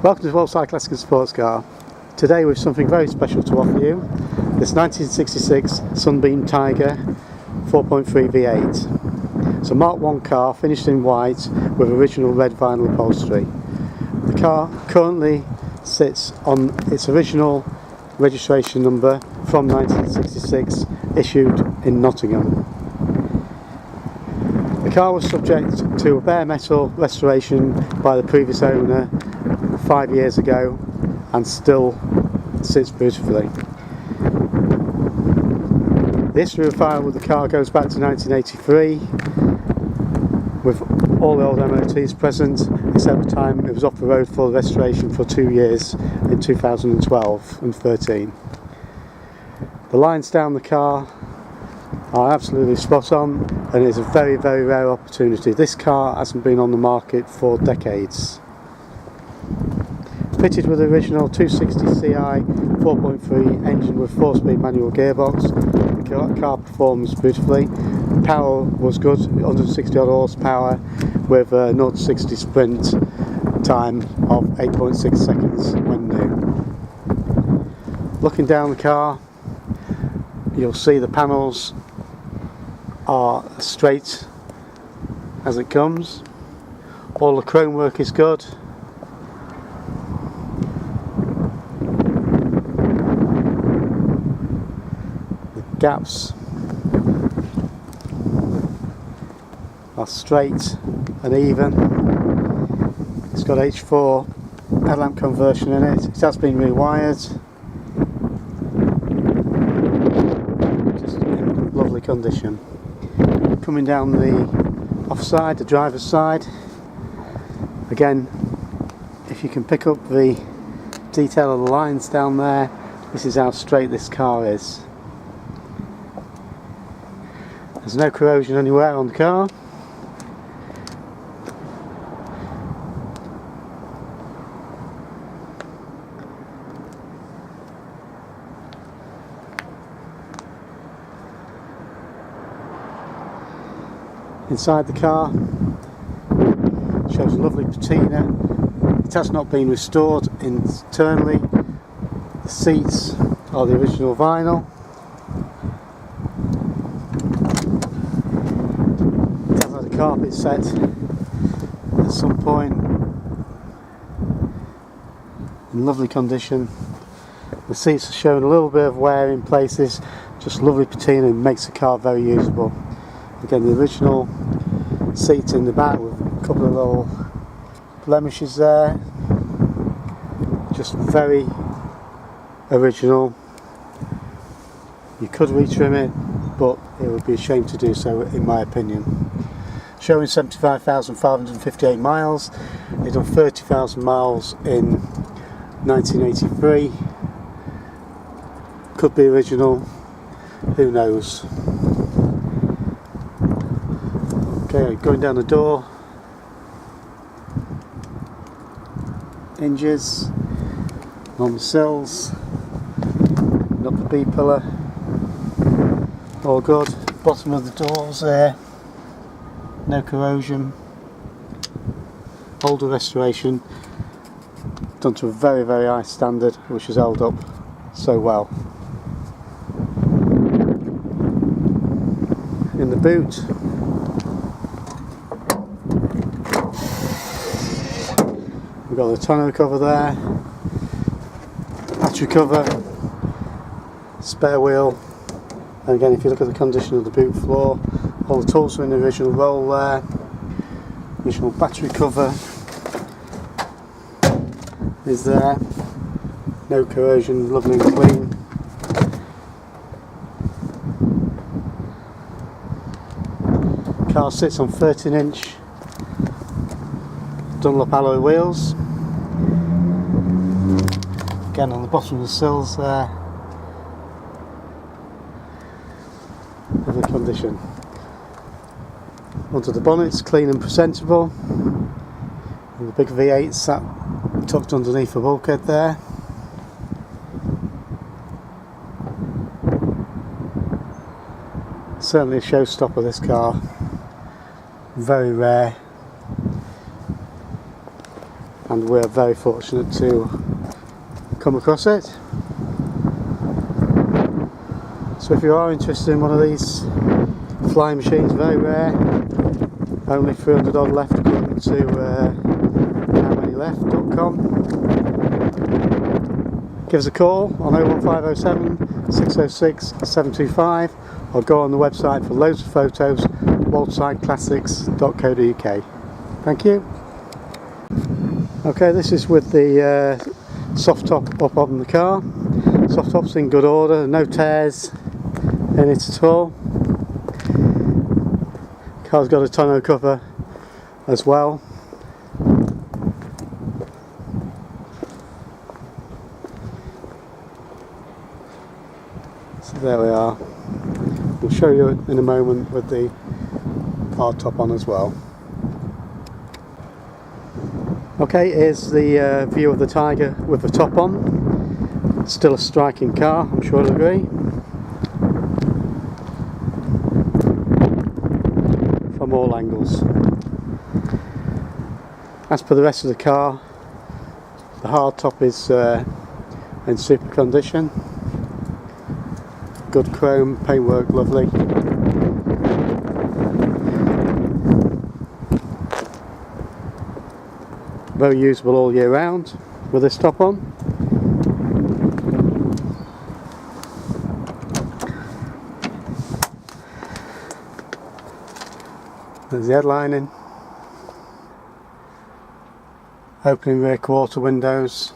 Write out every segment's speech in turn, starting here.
Welcome to World Side Classic and Sports Car. Today we have something very special to offer you. This 1966 Sunbeam Tiger 4.3 V8. It's a Mark 1 car finished in white with original red vinyl upholstery. The car currently sits on its original registration number from 1966, issued in Nottingham. The car was subject to a bare metal restoration by the previous owner 5 years ago and still sits beautifully. The history of file with the car goes back to 1983 with all the old MOTs present, except the time it was off the road for restoration for 2 years in 2012 and 13. The lines down the car are absolutely spot on, and it's a very rare opportunity. This car hasn't been on the market for decades. Fitted with the original 260 Ci 4.3 engine with 4-speed manual gearbox, the car performs beautifully. Power was good, 160 odd horsepower with a 0 to 60 sprint time of 8.6 seconds when new. Looking down the car, you'll see the panels are straight as it comes. All the chrome work is good. The gaps are straight and even. It's got H4 headlamp conversion in it. It has been rewired. Just in lovely condition. Coming down the offside, the driver's side, again, if you can pick up the detail of the lines down there, this is how straight this car is. There's no corrosion anywhere on the car. Inside the car shows a lovely patina. It has not been restored internally. The seats are the original vinyl. It has had a carpet set at some point in lovely condition. The seats are showing a little bit of wear in places, just lovely patina, and makes the car very usable. Again, the original seats in the back with a couple of little blemishes there, just very original. You could retrim it, but it would be a shame to do so in my opinion. Showing 75,558 miles, it's done 30,000 miles in 1983. Could be original, who knows. Okay, going down the door, hinges, on the sills, and up the B-pillar, all good. Bottom of the doors there, no corrosion, older restoration, done to a very high standard, which has held up so well. In the boot, we've got the tonneau cover there, battery cover, spare wheel, and again, if you look at the condition of the boot floor, all the tools are in the original roll there. Original battery cover is there, no corrosion, lovely and clean. Car sits on 13-inch Dunlop alloy wheels. Again, on the bottom of the sills there, lovely condition. Onto the bonnets, clean and presentable. And the big V8 sat tucked underneath the bulkhead there. Certainly a showstopper, this car. Very rare. and we're very fortunate to come across it. So if you are interested in one of these flying machines, very rare, only 300 odd left according to howmanyleft.com, give us a call on 01507 606 725 or go on the website for loads of photos, worldsideclassics.co.uk. Thank you. Okay, this is with the soft top up on the car. Soft top's in good order, no tears in it at all. Car's got a tonneau cover as well. So there we are. We'll show you in a moment with the hard top on as well. Okay, here's the view of the Tiger with the top on. Still a striking car, I'm sure you'll agree. From all angles. As per the rest of the car, the hard top is in super condition. Good chrome, paintwork lovely. Very usable all year round with this top on. There's the headlining. Opening rear quarter windows.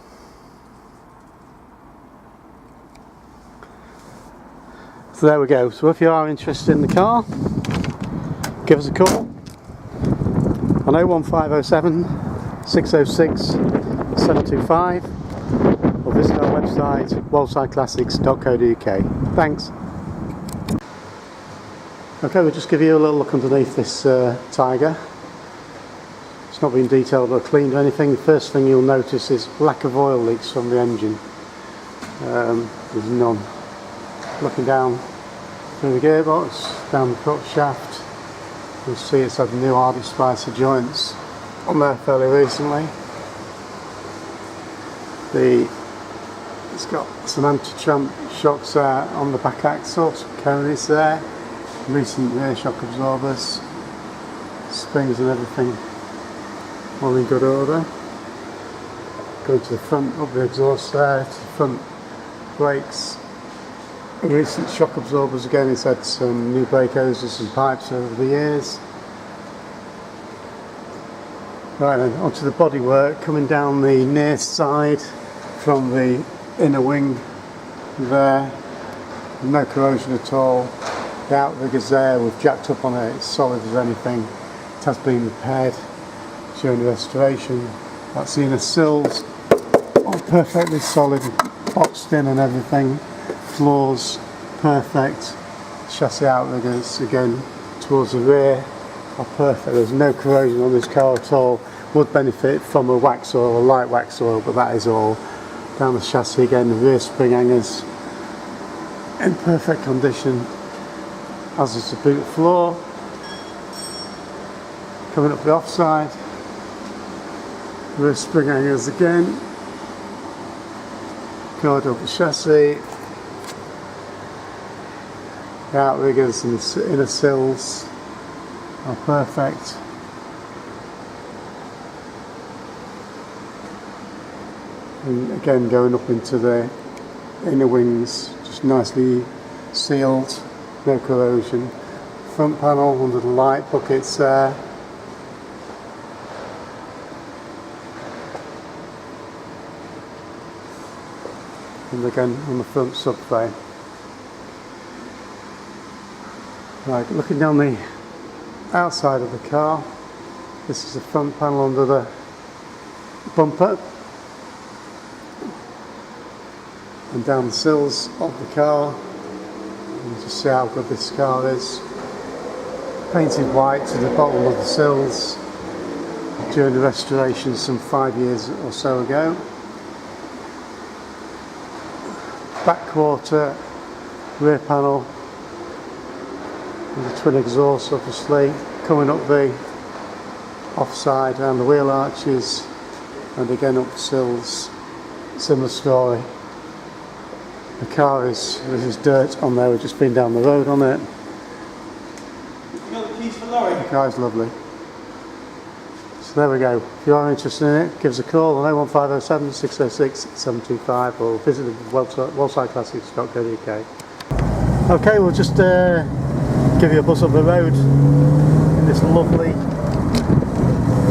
So there we go. So if you are interested in the car, give us a call on 01507 606 725 or visit our website worldsideclassics.co.uk. Thanks. Okay, we'll just give you a little look underneath this Tiger. It's not been detailed or cleaned or anything. The first thing you'll notice is lack of oil leaks from the engine. There's none. Looking down through the gearbox, down the crotch shaft, you'll see it's had new hardy splicer joints on there fairly recently. It's got some anti-tramp shocks there on the back axle, some conies there, recent rear shock absorbers, springs and everything all in good order. Going to the front, up the exhaust there, to the front brakes, recent shock absorbers again. It's had some new brake hoses and pipes over the years. Right then, onto the bodywork, coming down the near side from the inner wing there, no corrosion at all. The outrigger is there, we've jacked up on it, it's solid as anything. It has been repaired during the restoration. That's the inner sills, all perfectly solid, boxed in and everything. Floors perfect. Chassis outriggers again towards the rear are perfect. There's no corrosion on this car at all. Would benefit from a wax oil, a light wax oil, but that is all. Down the chassis again, the rear spring hangers in perfect condition, as is the boot floor. Coming up the offside, rear spring hangers again, guard up the chassis, the outriggers and the inner sills are perfect. And again, going up into the inner wings, just nicely sealed, no corrosion. Front panel under the light buckets there. And again on the front subframe. Right, looking down the outside of the car, this is the front panel under the bumper. And down the sills of the car, you just see how good this car is. Painted white to the bottom of the sills during the restoration some 5 years or so ago. Back quarter, rear panel, and the twin exhaust obviously, coming up the offside around the wheel arches, And again up sills, similar story. The car there's dirt on there, we've just been down the road on it. You got the keys for Laurie? The car's lovely. So there we go. If you are interested in it, give us a call on 01507 606 725 or visit the website wellsideclassics.co.uk. Okay, we'll just give you a buzz up the road in this lovely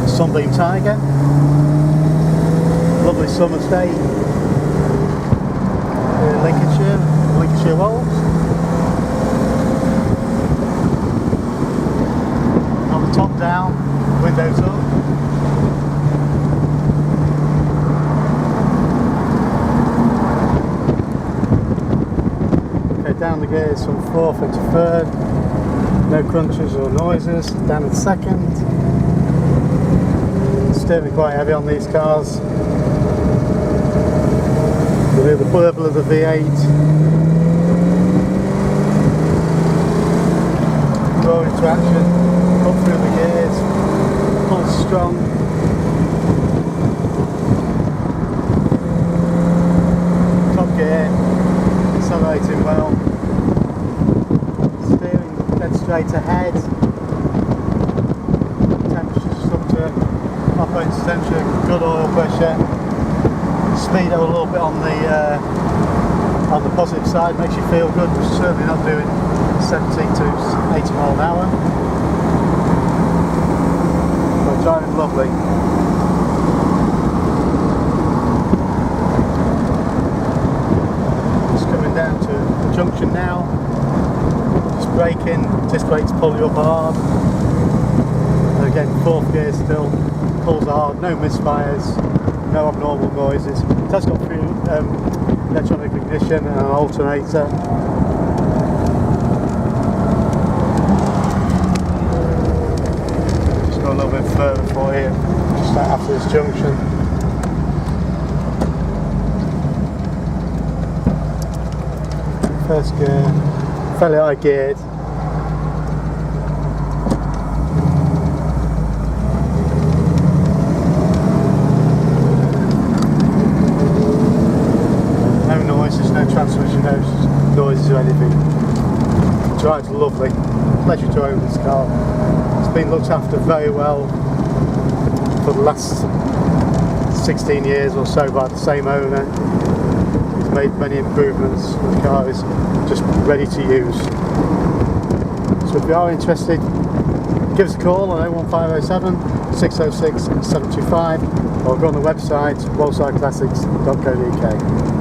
Sunbeam Tiger. Lovely summer's day here in Lincolnshire Wolds. On the top down, windows up. Okay, down the gears from 4th into 3rd. No crunches or noises. Down in 2nd. Steering quite heavy on these cars. You hear the burble of the V8. Roaring traction, up through the gears, pulls strong. Top gear, accelerating well. Steering dead straight ahead. Temperature's up to operating temperature, good oil pressure. Speed a little bit on the positive side makes you feel good. We're certainly not doing 70 to 80 mile an hour. But driving lovely. Just coming down to the junction now. Just braking, disc brakes pull you up hard. And again, 4th gear still, pulls hard, no misfires. No abnormal noises. It has got through electronic ignition and an alternator. Just go a little bit further for you, just after this junction. First gear, fairly high geared. No transmission noises or anything. It drives lovely. Pleasure to own this car. It's been looked after very well for the last 16 years or so by the same owner. He's made many improvements. The car is just ready to use. So if you are interested, give us a call on 01507 606 725 or go on the website wellsideclassics.co.uk.